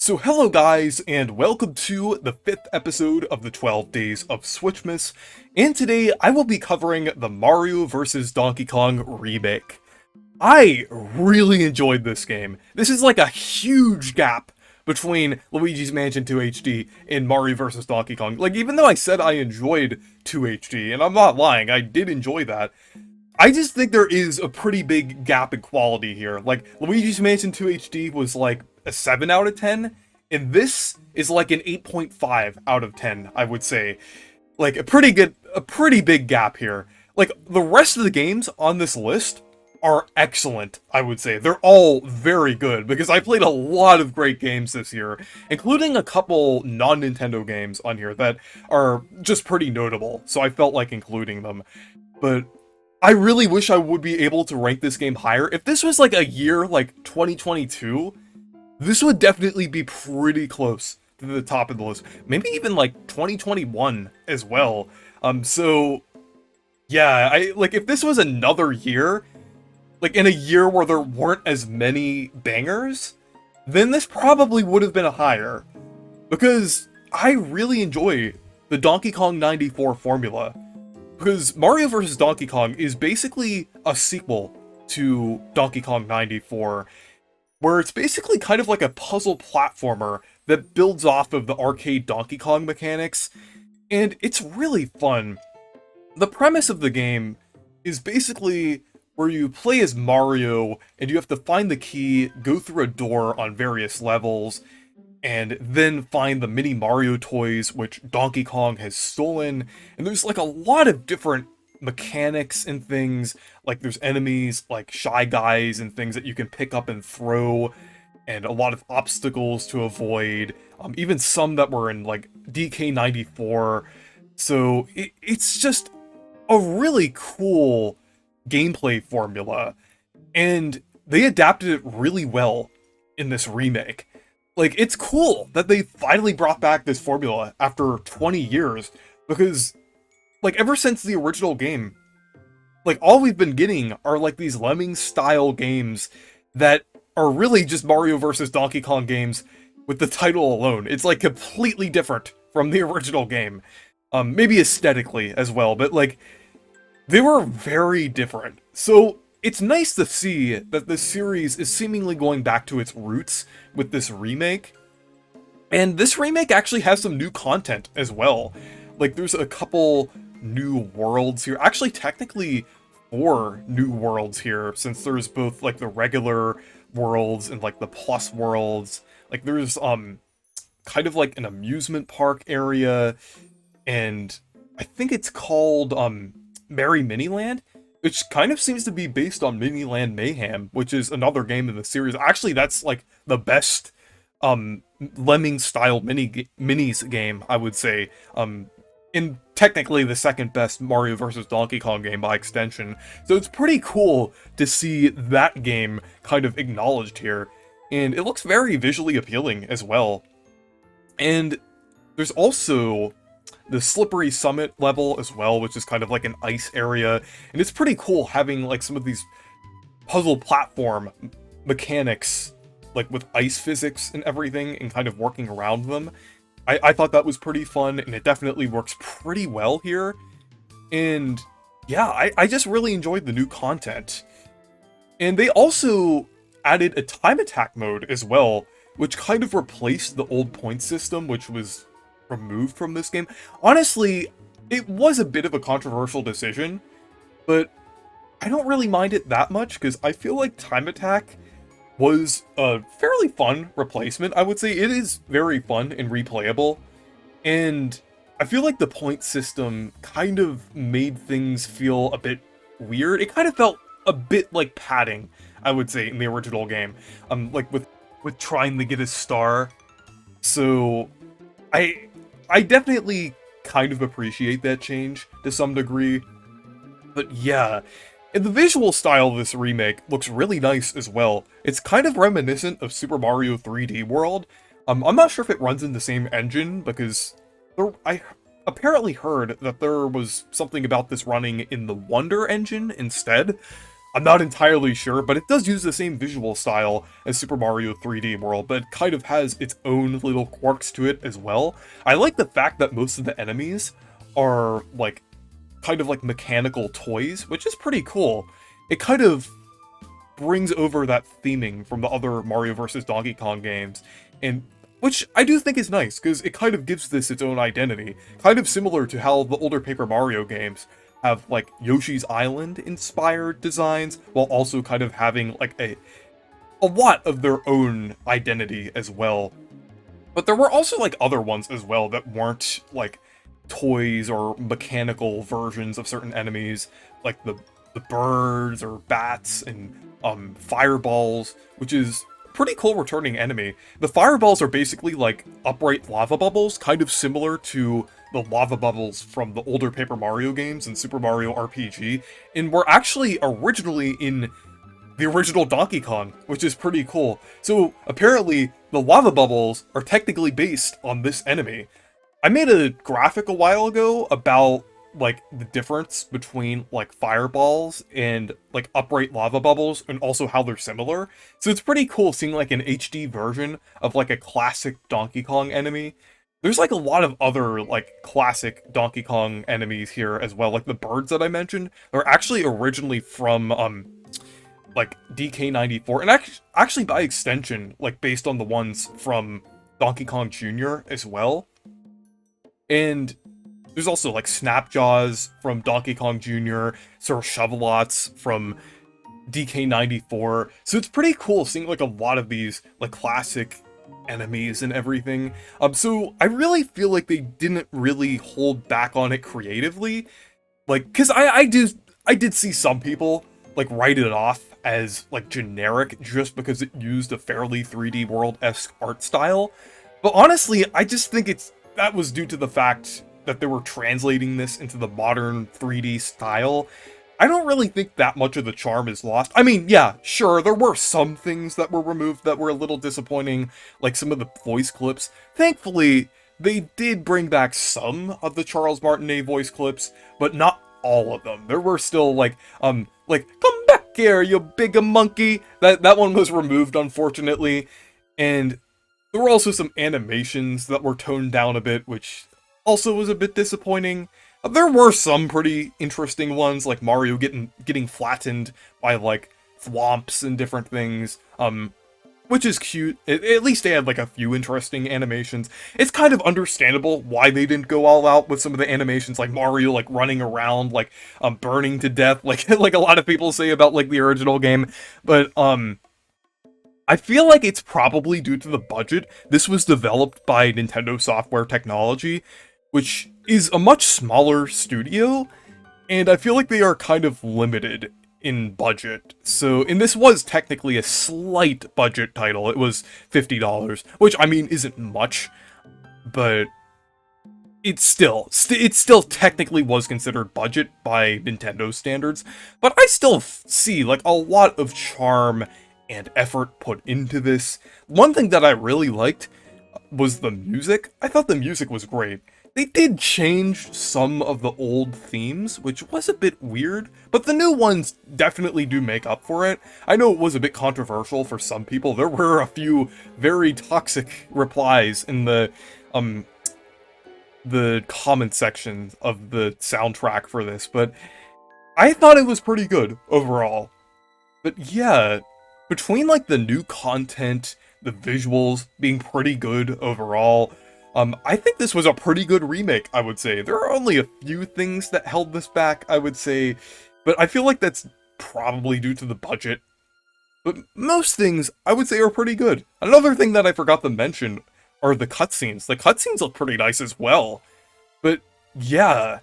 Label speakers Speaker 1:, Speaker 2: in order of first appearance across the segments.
Speaker 1: So hello guys, and welcome to the 5th episode of the 12 Days of Switchmas, and today I will be covering the Mario vs. Donkey Kong remake. I really enjoyed this game. This is like a huge gap between Luigi's Mansion 2 HD and Mario vs. Donkey Kong. Like, even though I said I enjoyed 2 HD, and I'm not lying, I did enjoy that, I just think there is a pretty big gap in quality here. Like, Luigi's Mansion 2 HD was like a 7 out of 10, and this is like an 8.5 out of 10, I would say. Like, a pretty big gap here. Like, the rest of the games on this list are excellent, I would say. They're all very good, because I played a lot of great games this year, including a couple non-Nintendo games on here that are just pretty notable, so I felt like including them. But I really wish I would be able to rank this game higher. If this was like a year like 2022, this would definitely be pretty close to the top of the list. Maybe even like 2021 as well. So yeah, if this was another year, like in a year where there weren't as many bangers, then this probably would have been a higher. Because I really enjoy the Donkey Kong 94 formula. Because Mario vs. Donkey Kong is basically a sequel to Donkey Kong 94, where it's basically kind of like a puzzle platformer that builds off of the arcade Donkey Kong mechanics, and it's really fun. The premise of the game is basically where you play as Mario, and you have to find the key, go through a door on various levels, and then find the mini Mario toys, which Donkey Kong has stolen. And there's like a lot of different mechanics and things, like there's enemies like Shy Guys and things that you can pick up and throw, and a lot of obstacles to avoid, even some that were in like DK94. So it's just a really cool gameplay formula, and they adapted it really well in this remake. Like, it's cool that they finally brought back this formula after 20 years, because, like, ever since the original game, like, all we've been getting are, like, these Lemmings-style games that are really just Mario vs. Donkey Kong games with the title alone. It's, like, completely different from the original game. Maybe aesthetically as well, but, like, they were very different. So it's nice to see that this series is seemingly going back to its roots with this remake. And this remake actually has some new content as well. Like, there's a couple new worlds here. Actually, technically 4 new worlds here, since there's both, like, the regular worlds and, like, the plus worlds. Like, there's, kind of like an amusement park area, and I think it's called, Merry Miniland, which kind of seems to be based on Miniland Mayhem, which is another game in the series. Actually, that's like the best Lemming-style minis game, I would say. And technically the second best Mario vs. Donkey Kong game by extension. So it's pretty cool to see that game kind of acknowledged here. And it looks very visually appealing as well. And there's also the Slippery Summit level as well, which is kind of like an ice area, and it's pretty cool having like some of these puzzle platform mechanics, like with ice physics and everything, and kind of working around them. I thought that was pretty fun, and it definitely works pretty well here. And yeah, I just really enjoyed the new content. And they also added a time attack mode as well, which kind of replaced the old point system, which was removed from this game. Honestly, it was a bit of a controversial decision, but I don't really mind it that much, because I feel like Time Attack was a fairly fun replacement. I would say it is very fun and replayable, and I feel like the point system kind of made things feel a bit weird. It kind of felt a bit like padding, I would say, in the original game, like with trying to get a star. So I definitely kind of appreciate that change to some degree. But yeah, and the visual style of this remake looks really nice as well. It's kind of reminiscent of Super Mario 3D World. I'm not sure if it runs in the same engine, because I apparently heard that there was something about this running in the Wonder engine instead. I'm not entirely sure, but it does use the same visual style as Super Mario 3D World, but it kind of has its own little quirks to it as well. I like the fact that most of the enemies are, like, kind of like mechanical toys, which is pretty cool. It kind of brings over that theming from the other Mario vs. Donkey Kong games, and which I do think is nice, because it kind of gives this its own identity, kind of similar to how the older Paper Mario games have, like, Yoshi's Island-inspired designs, while also kind of having, like, a lot of their own identity as well. But there were also, like, other ones as well that weren't, like, toys or mechanical versions of certain enemies, like the birds or bats and fireballs, which is a pretty cool returning enemy. The fireballs are basically like upright lava bubbles, kind of similar to the lava bubbles from the older Paper Mario games and Super Mario RPG, and were actually originally in the original Donkey Kong, which is pretty cool. So apparently the lava bubbles are technically based on this enemy. I made a graphic a while ago about, like, the difference between, like, fireballs and, like, upright lava bubbles, and also how they're similar. So it's pretty cool seeing, like, an HD version of, like, a classic Donkey Kong enemy. There's, like, a lot of other, like, classic Donkey Kong enemies here as well. Like, the birds that I mentioned, they're actually originally from, like, DK94, and actually by extension, like, based on the ones from Donkey Kong Jr. as well. And there's also, like, Snapjaws from Donkey Kong Jr., Sir Shovelots from DK94. So it's pretty cool seeing, like, a lot of these, like, classic enemies and everything. So I really feel like they didn't really hold back on it creatively. Like, because I did see some people, like, write it off as, like, generic just because it used a fairly 3D World-esque art style. But honestly, I just think that was due to the fact that they were translating this into the modern 3D style. I don't really think that much of the charm is lost. I mean, yeah, sure, there were some things that were removed that were a little disappointing, like some of the voice clips. Thankfully, they did bring back some of the Charles Martinet voice clips, but not all of them. There were still, like, come back here, you big monkey! That one was removed, unfortunately, and there were also some animations that were toned down a bit, which also was a bit disappointing. There were some pretty interesting ones, like Mario getting flattened by, like, thwomps and different things, which is cute. At least they had, like, a few interesting animations. It's kind of understandable why they didn't go all out with some of the animations, like Mario, like, running around, like, burning to death, like like a lot of people say about, like, the original game. But, I feel like it's probably due to the budget. This was developed by Nintendo Software Technology, which is a much smaller studio, and I feel like they are kind of limited in budget. So, and this was technically a slight budget title. It was $50, which, I mean, isn't much, but it still technically was considered budget by Nintendo standards. But I still see, like, a lot of charm and effort put into this. One thing that I really liked was the music. I thought the music was great. They did change some of the old themes, which was a bit weird, but the new ones definitely do make up for it. I know it was a bit controversial for some people. There were a few very toxic replies in the comment section of the soundtrack for this, but I thought it was pretty good overall. But yeah, between, like, the new content, the visuals being pretty good overall, I think this was a pretty good remake, I would say. There are only a few things that held this back, I would say, but I feel like that's probably due to the budget. But most things, I would say, are pretty good. Another thing that I forgot to mention are the cutscenes. The cutscenes look pretty nice as well. But yeah,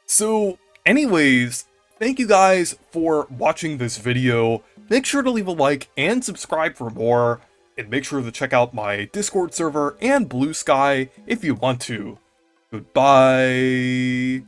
Speaker 1: so anyways, thank you guys for watching this video. Make sure to leave a like and subscribe for more, and make sure to check out my Discord server and Blue Sky if you want to. Goodbye!